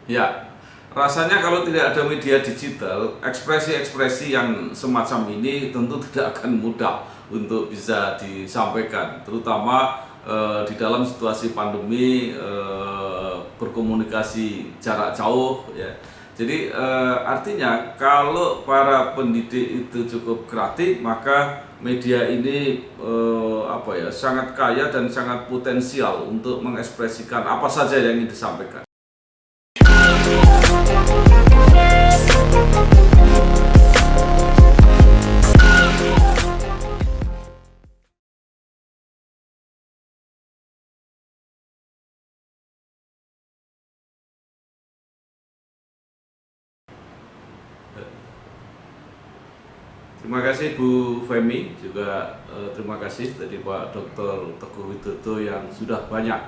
Ya, rasanya kalau tidak ada media digital, ekspresi-ekspresi yang semacam ini tentu tidak akan mudah untuk bisa disampaikan, terutama di dalam situasi pandemi, berkomunikasi jarak jauh, ya. Jadi artinya kalau para pendidik itu cukup kreatif, maka media ini apa ya, sangat kaya dan sangat potensial untuk mengekspresikan apa saja yang ingin disampaikan. Terima kasih Bu Femi, juga terima kasih tadi Pak Dr. Teguh Widodo yang sudah banyak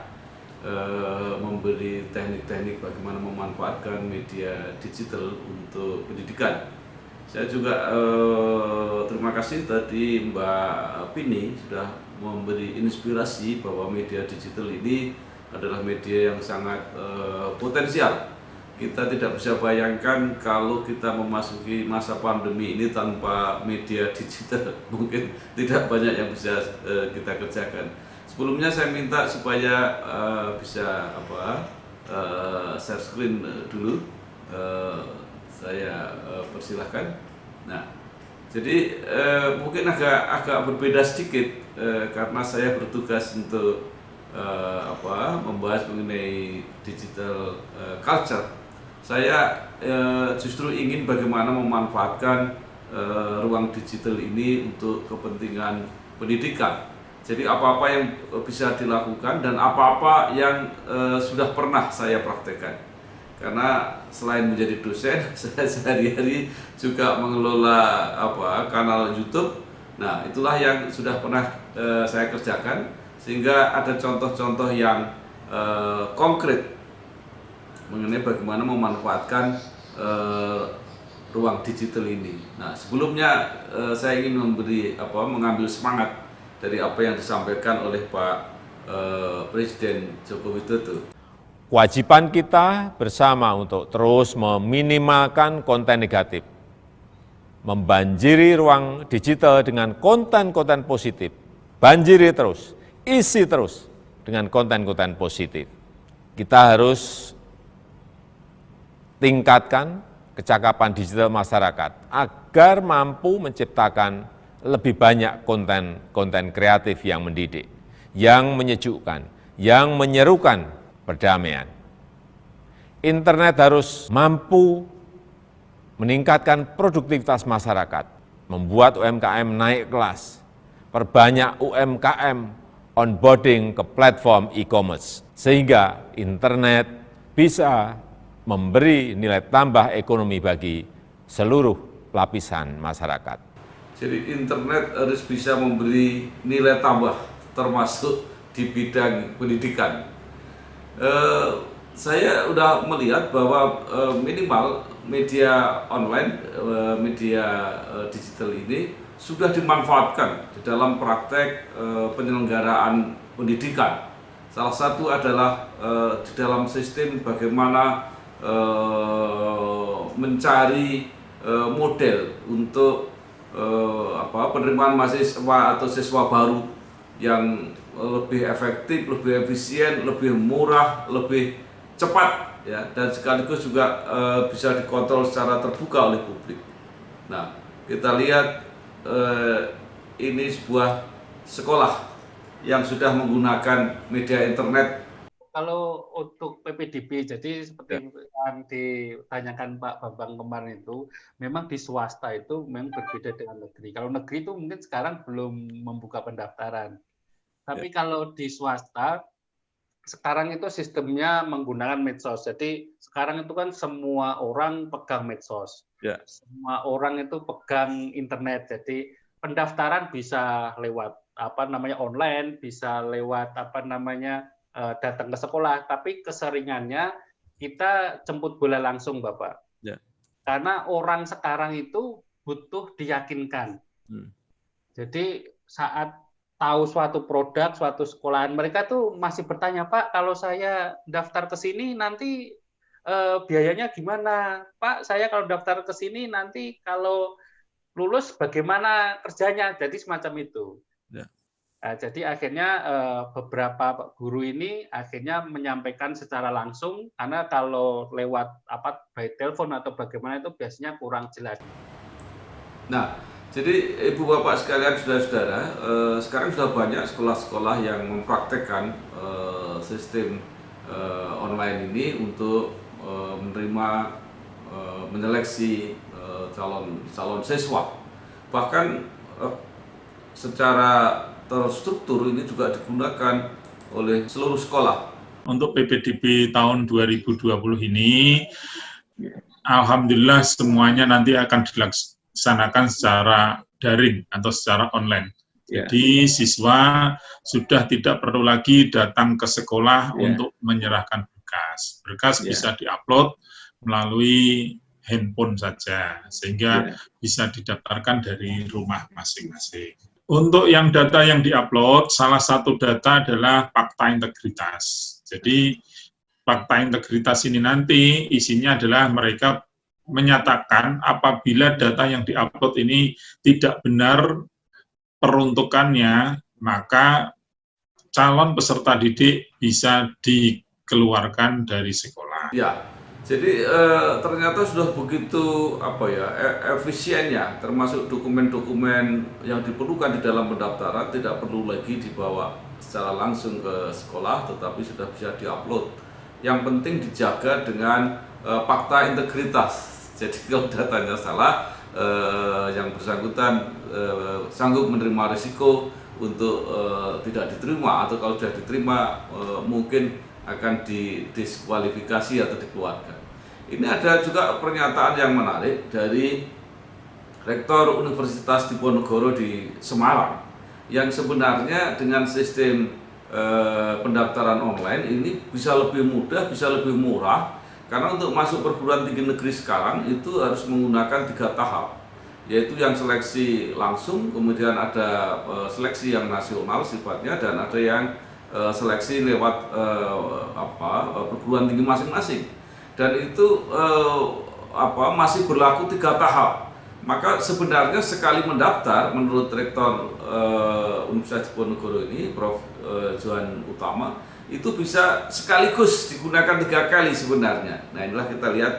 memberi teknik-teknik bagaimana memanfaatkan media digital untuk pendidikan. Saya juga terima kasih tadi Mbak Pini sudah memberi inspirasi bahwa media digital ini adalah media yang sangat potensial. Kita tidak bisa bayangkan kalau kita memasuki masa pandemi ini tanpa media digital, mungkin tidak banyak yang bisa kita kerjakan. Sebelumnya saya minta supaya bisa share screen dulu. Saya persilahkan. Nah, jadi mungkin agak berbeda sedikit karena saya bertugas untuk membahas mengenai digital culture. Saya justru ingin bagaimana memanfaatkan ruang digital ini untuk kepentingan pendidikan. Jadi apa-apa yang bisa dilakukan dan apa-apa yang sudah pernah saya praktekkan. Karena selain menjadi dosen, saya sehari-hari juga mengelola kanal YouTube. Nah, itulah yang sudah pernah saya kerjakan, sehingga ada contoh-contoh yang konkret mengenai bagaimana memanfaatkan ruang digital ini. Nah, sebelumnya saya ingin mengambil semangat dari apa yang disampaikan oleh Pak Presiden Joko Widodo. Kewajiban kita bersama untuk terus meminimalkan konten negatif, membanjiri ruang digital dengan konten-konten positif, banjiri terus, isi terus dengan konten-konten positif. Kita harus tingkatkan kecakapan digital masyarakat agar mampu menciptakan lebih banyak konten-konten kreatif yang mendidik, yang menyejukkan, yang menyerukan perdamaian. Internet harus mampu meningkatkan produktivitas masyarakat, membuat UMKM naik kelas, perbanyak UMKM onboarding ke platform e-commerce, sehingga internet bisa memberi nilai tambah ekonomi bagi seluruh lapisan masyarakat. Jadi internet harus bisa memberi nilai tambah, termasuk di bidang pendidikan. Saya sudah melihat bahwa minimal media online, media digital ini sudah dimanfaatkan di dalam praktek penyelenggaraan pendidikan. Salah satu adalah di dalam sistem bagaimana mencari model untuk penerimaan mahasiswa atau siswa baru yang lebih efektif, lebih efisien, lebih murah, lebih cepat, ya, dan sekaligus juga bisa dikontrol secara terbuka oleh publik. Nah, kita lihat ini sebuah sekolah yang sudah menggunakan media internet. Kalau untuk PPDB, jadi seperti Ya. yang ditanyakan Pak Bambang kemarin itu, memang di swasta itu memang berbeda dengan negeri. Kalau negeri itu mungkin sekarang belum membuka pendaftaran. Tapi kalau di swasta, sekarang itu sistemnya menggunakan medsos. Jadi sekarang itu kan semua orang pegang medsos. Ya. Semua orang itu pegang internet. Jadi pendaftaran bisa lewat online, bisa lewat datang ke sekolah, tapi keseringannya kita jemput bola langsung, Bapak. Ya. Karena orang sekarang itu butuh diyakinkan. Jadi saat tahu suatu produk, suatu sekolahan, mereka tuh masih bertanya, Pak, kalau saya daftar ke sini nanti biayanya gimana? Pak, saya kalau daftar ke sini nanti kalau lulus bagaimana kerjanya? Jadi semacam itu. Ya. Nah, jadi akhirnya beberapa guru ini akhirnya menyampaikan secara langsung, karena kalau lewat by telepon atau bagaimana itu biasanya kurang jelas. Nah, jadi Ibu Bapak sekalian, saudara-saudara, sekarang sudah banyak sekolah-sekolah yang mempraktekkan sistem online ini untuk menerima menyeleksi calon siswa. Bahkan secara terstruktur ini juga digunakan oleh seluruh sekolah. Untuk PPDB tahun 2020 ini, alhamdulillah semuanya nanti akan dilaksanakan secara daring atau secara online. Jadi siswa sudah tidak perlu lagi datang ke sekolah untuk menyerahkan berkas. Berkas bisa diupload melalui handphone saja, sehingga bisa didaftarkan dari rumah masing-masing. Untuk yang data yang diupload, salah satu data adalah fakta integritas. Jadi fakta integritas ini nanti isinya adalah mereka menyatakan apabila data yang diupload ini tidak benar peruntukannya, maka calon peserta didik bisa dikeluarkan dari sekolah. Ya, jadi ternyata sudah begitu efisiennya, termasuk dokumen-dokumen yang diperlukan di dalam pendaftaran tidak perlu lagi dibawa secara langsung ke sekolah, tetapi sudah bisa diupload. Yang penting dijaga dengan fakta integritas. Jadi kalau datanya salah, yang bersangkutan sanggup menerima risiko untuk tidak diterima, atau kalau sudah diterima mungkin akan didiskualifikasi atau dikeluarkan. Ini ada juga pernyataan yang menarik dari Rektor Universitas Diponegoro di Semarang, yang sebenarnya dengan sistem pendaftaran online ini bisa lebih mudah, bisa lebih murah, karena untuk masuk perguruan tinggi negeri sekarang itu harus menggunakan 3 tahap, yaitu yang seleksi langsung, kemudian ada seleksi yang nasional sifatnya, dan ada yang seleksi lewat perguruan tinggi masing-masing, dan itu masih berlaku 3 tahap. Maka sebenarnya sekali mendaftar, menurut Rektor Universitas Diponegoro ini, Prof. Johan Utama, itu bisa sekaligus digunakan 3 kali sebenarnya. Nah, inilah kita lihat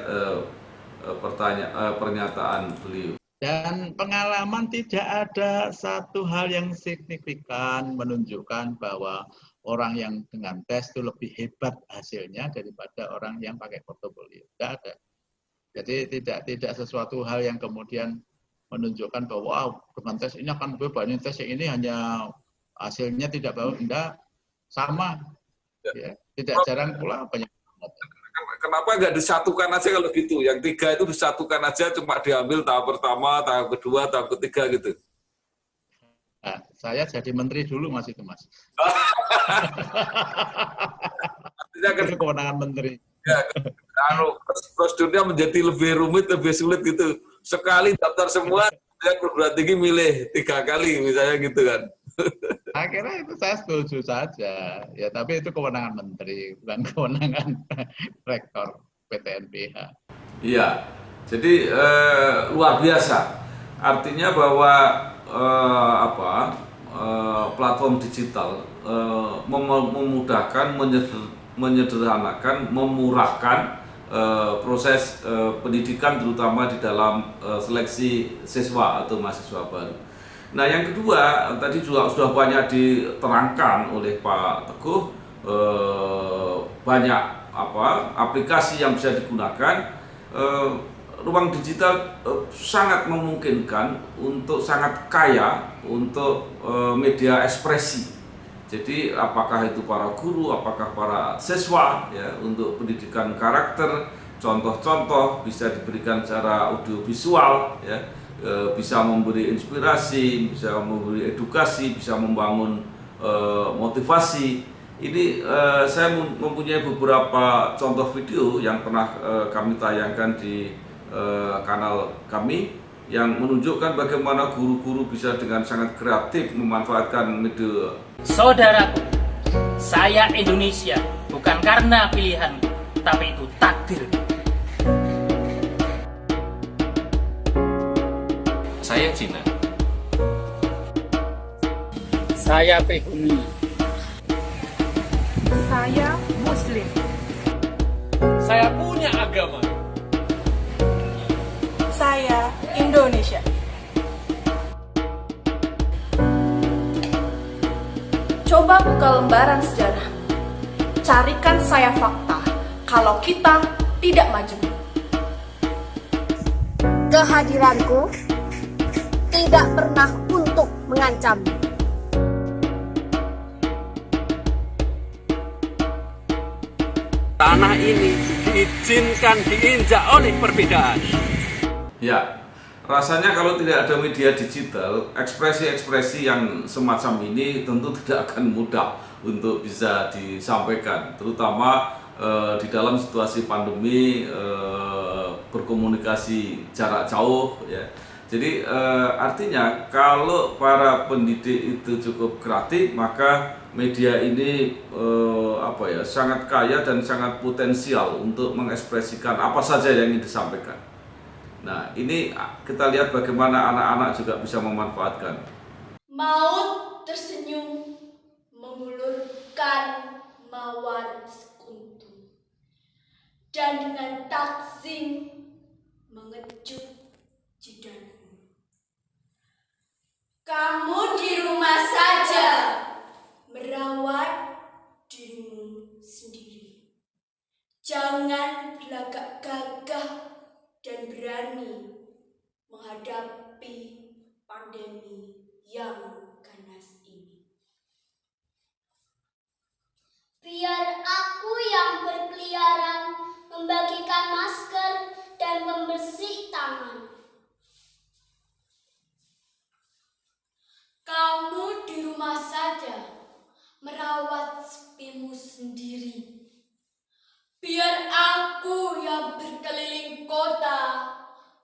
pernyataan beliau. Dan pengalaman tidak ada satu hal yang signifikan menunjukkan bahwa orang yang dengan tes itu lebih hebat hasilnya daripada orang yang pakai portofolio. Tidak ada. Jadi tidak sesuatu hal yang kemudian menunjukkan bahwa wow, dengan tes ini akan lebih banyak, tes yang ini hanya hasilnya tidak bagus. Tidak, sama. Ya. Tidak jarang pula banyak. Kenapa nggak disatukan aja kalau gitu? Yang 3 itu disatukan aja, cuma diambil tahap pertama, tahap kedua, tahap ketiga gitu. Nah, saya jadi menteri dulu Mas itu, Mas. Artinya kan itu kewenangan menteri. Ya, kalau prosedurnya menjadi lebih rumit, lebih sulit gitu. Sekali daftar semua, dan perguruan tinggi milih 3 kali misalnya gitu kan. Akhirnya itu saya setuju saja, ya tapi itu kewenangan menteri, bukan kewenangan rektor PTNBH. Iya, jadi luar biasa. Artinya bahwa platform digital memudahkan, menyederhanakan, memurahkan proses pendidikan, terutama di dalam seleksi siswa atau mahasiswa baru. Nah, yang kedua, tadi juga sudah banyak diterangkan oleh Pak Teguh, banyak aplikasi yang bisa digunakan. Ruang digital sangat memungkinkan untuk sangat kaya untuk media ekspresi. Jadi apakah itu para guru, apakah para siswa, ya, untuk pendidikan karakter, contoh-contoh bisa diberikan secara audiovisual, ya, bisa memberi inspirasi, bisa memberi edukasi, bisa membangun motivasi. Ini saya mempunyai beberapa contoh video yang pernah kami tayangkan di kanal kami, yang menunjukkan bagaimana guru-guru bisa dengan sangat kreatif memanfaatkan media. Saudaraku, saya Indonesia bukan karena pilihanku, tetapi itu takdir. Saya Cina. Saya pribumi. Saya Muslim. Saya punya agama. Saya Indonesia. Coba buka lembaran sejarah. Carikan saya fakta kalau kita tidak maju. Kehadiranku tidak pernah untuk mengancam. Tanah ini diizinkan diinjak oleh perbedaan. Ya, rasanya kalau tidak ada media digital, ekspresi-ekspresi yang semacam ini tentu tidak akan mudah untuk bisa disampaikan, terutama di dalam situasi pandemi, berkomunikasi jarak jauh, ya. Jadi artinya kalau para pendidik itu cukup kreatif, maka media ini sangat kaya dan sangat potensial untuk mengekspresikan apa saja yang ingin disampaikan. Nah, ini kita lihat bagaimana anak-anak juga bisa memanfaatkan. Maut tersenyum mengulurkan mawar sekutu dan dengan takzim mengecut jidatmu. Kamu di rumah saja merawat dirimu sendiri. Jangan berlagak gagah dan berani menghadapi pandemi yang ganas ini. Biar aku yang berkeliaran membagikan masker dan pembersih tangan. Kamu di rumah saja merawat sepimu sendiri. Biar aku yang berkeliling kota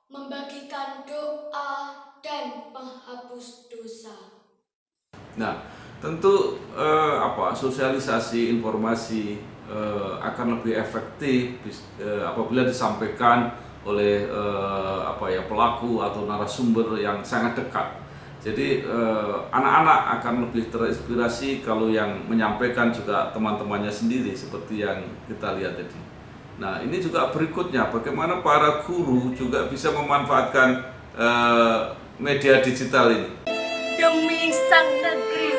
membagikan doa dan penghapus dosa. Nah, tentu sosialisasi informasi akan lebih efektif apabila disampaikan oleh pelaku atau narasumber yang sangat dekat. Jadi anak-anak akan lebih terinspirasi kalau yang menyampaikan juga teman-temannya sendiri seperti yang kita lihat tadi. Nah, ini juga berikutnya bagaimana para guru juga bisa memanfaatkan media digital ini. Demi sang negeri,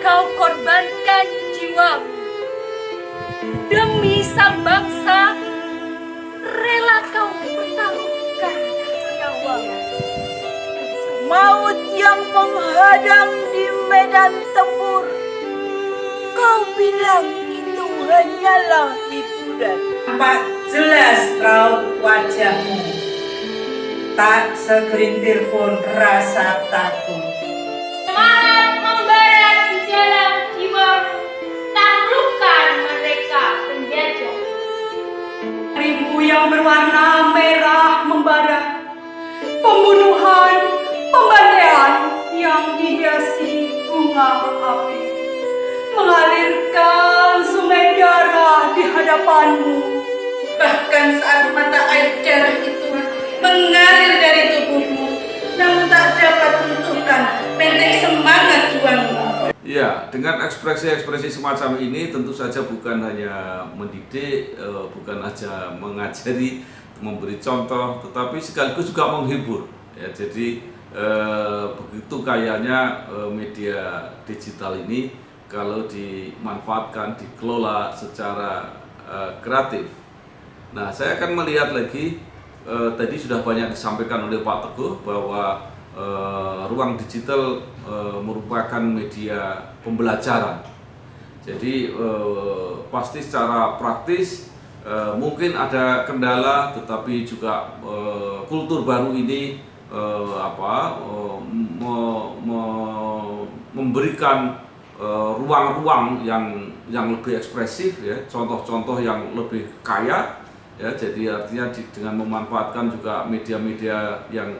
kau korbankan jiwamu. Demi sang bangsa, rela kau pertaruhkan nyawamu. Maut yang menghadang di medan tempur, kau bilang itu hanyalah hiburan. Nampak jelas raut wajahmu, tak segelintir pun rasa takut. Semangat membara di dalam jiwamu, taklukkan mereka penjajah. Ribu yang berwarna merah membara, pembunuhan, pembantaian yang dihiasi bunga api, mengalirkan sungai darah di hadapanmu. Bahkan saat mata air darah itu mengalir dari tubuhmu, namun tak dapat menentukan benteng semangat juangmu. Ya, dengan ekspresi-ekspresi semacam ini tentu saja bukan hanya mendidik, bukan saja mengajari, memberi contoh, tetapi sekaligus juga menghibur. Ya, jadi begitu kayanya media digital ini kalau dimanfaatkan, dikelola secara kreatif. Nah, saya akan melihat lagi, tadi sudah banyak disampaikan oleh Pak Teguh bahwa ruang digital merupakan media pembelajaran. Jadi pasti secara praktis mungkin ada kendala, tetapi juga kultur baru ini memberikan ruang-ruang yang lebih ekspresif, ya, contoh-contoh yang lebih kaya, ya. Jadi artinya dengan memanfaatkan juga media-media yang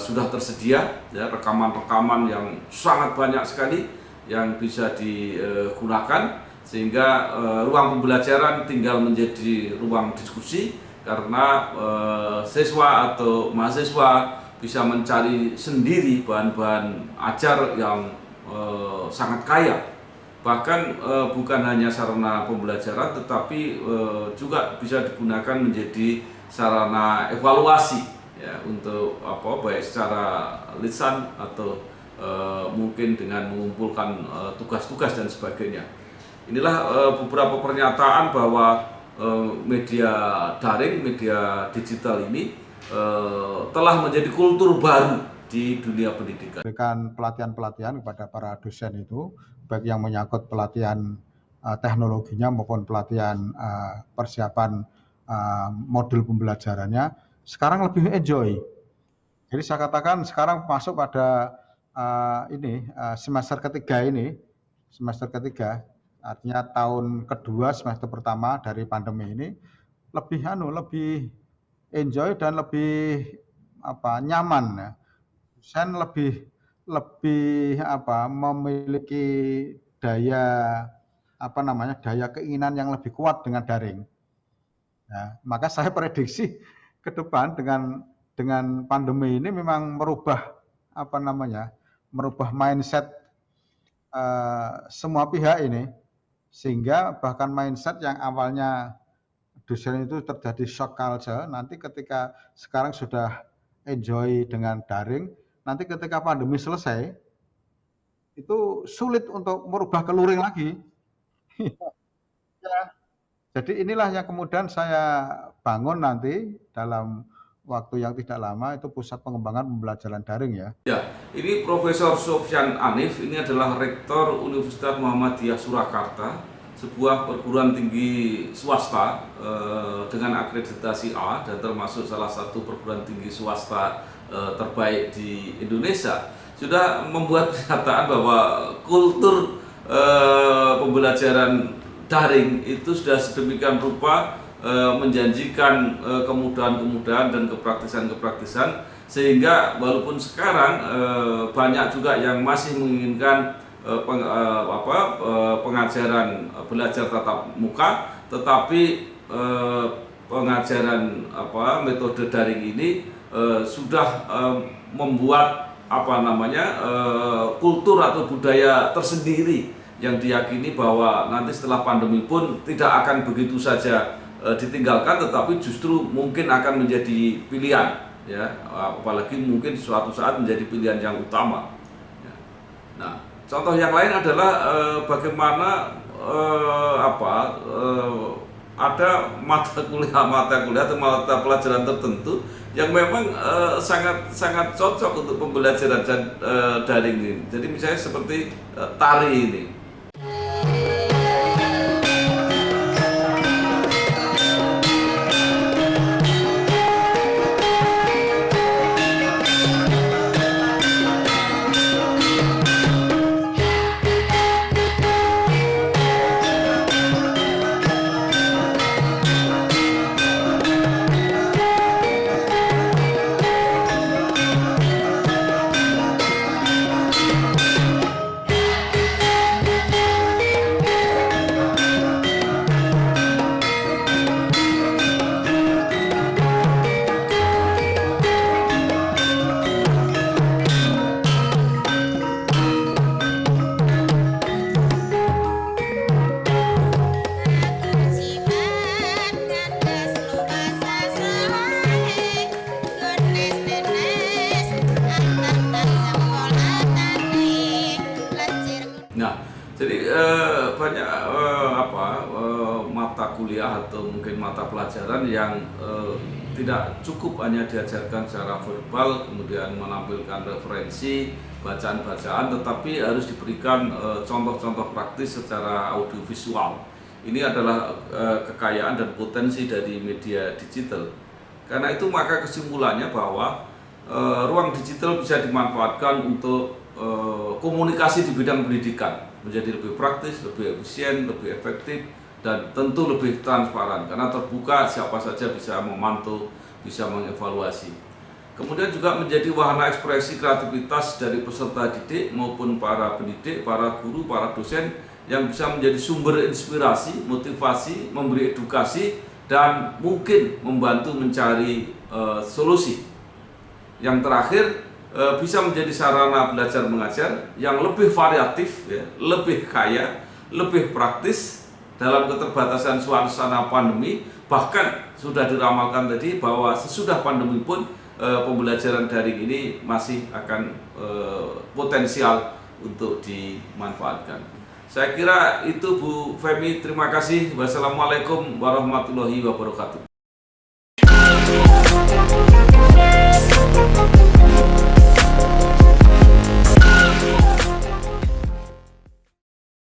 sudah tersedia, ya, rekaman-rekaman yang sangat banyak sekali yang bisa digunakan, sehingga ruang pembelajaran tinggal menjadi ruang diskusi karena siswa atau mahasiswa bisa mencari sendiri bahan-bahan ajar yang sangat kaya. Bahkan bukan hanya sarana pembelajaran tetapi juga bisa digunakan menjadi sarana evaluasi ya untuk baik secara lisan atau mungkin dengan mengumpulkan tugas-tugas dan sebagainya. Inilah beberapa pernyataan bahwa media daring, media digital ini telah menjadi kultur baru di dunia pendidikan. Berikan pelatihan-pelatihan kepada para dosen itu, baik yang menyangkut pelatihan teknologinya maupun pelatihan persiapan modul pembelajarannya, sekarang lebih enjoy. Jadi saya katakan sekarang masuk pada semester ketiga ini, semester ketiga, artinya tahun kedua semester pertama dari pandemi ini, lebih enjoy dan lebih nyaman ya. Dosen lebih memiliki daya daya keinginan yang lebih kuat dengan daring. Ya, maka saya prediksi ke depan dengan pandemi ini memang merubah mindset semua pihak ini, sehingga bahkan mindset yang awalnya dosen itu terjadi shock culture, nanti ketika sekarang sudah enjoy dengan daring, nanti ketika pandemi selesai itu sulit untuk merubah ke luring lagi. Ya. Jadi inilah yang kemudian saya bangun nanti dalam waktu yang tidak lama, itu pusat pengembangan pembelajaran daring ya. Ya, ini Profesor Sofyan Anif, ini adalah Rektor Universitas Muhammadiyah Surakarta, sebuah perguruan tinggi swasta dengan akreditasi A dan termasuk salah satu perguruan tinggi swasta terbaik di Indonesia, sudah membuat pernyataan bahwa kultur pembelajaran daring itu sudah sedemikian rupa menjanjikan kemudahan-kemudahan dan kepraktisan-kepraktisan, sehingga walaupun sekarang banyak juga yang masih menginginkan pengajaran belajar tatap muka, tetapi pengajaran metode daring ini sudah membuat kultur atau budaya tersendiri yang diyakini bahwa nanti setelah pandemi pun tidak akan begitu saja ditinggalkan, tetapi justru mungkin akan menjadi pilihan ya, apalagi mungkin suatu saat menjadi pilihan yang utama ya. Nah, contoh yang lain adalah bagaimana ada mata kuliah atau mata pelajaran tertentu yang memang sangat cocok untuk pembelajaran daring ini. Jadi misalnya seperti tari ini. Banyak mata kuliah atau mungkin mata pelajaran yang tidak cukup hanya diajarkan secara verbal, kemudian menampilkan referensi, bacaan-bacaan, tetapi harus diberikan contoh-contoh praktis secara audiovisual. Ini adalah kekayaan dan potensi dari media digital. Karena itu maka kesimpulannya bahwa ruang digital bisa dimanfaatkan untuk komunikasi di bidang pendidikan menjadi lebih praktis, lebih efisien, lebih efektif, dan tentu lebih transparan karena terbuka, siapa saja bisa memantau, bisa mengevaluasi. Kemudian juga menjadi wahana ekspresi kreativitas dari peserta didik maupun para pendidik, para guru, para dosen yang bisa menjadi sumber inspirasi, motivasi, memberi edukasi, dan mungkin membantu mencari solusi. Yang terakhir, bisa menjadi sarana belajar mengajar yang lebih variatif, ya, lebih kaya, lebih praktis dalam keterbatasan suasana pandemi. Bahkan sudah diramalkan tadi bahwa sesudah pandemi pun pembelajaran daring ini masih akan potensial untuk dimanfaatkan. Saya kira itu Bu Femi, terima kasih. Wassalamualaikum warahmatullahi wabarakatuh.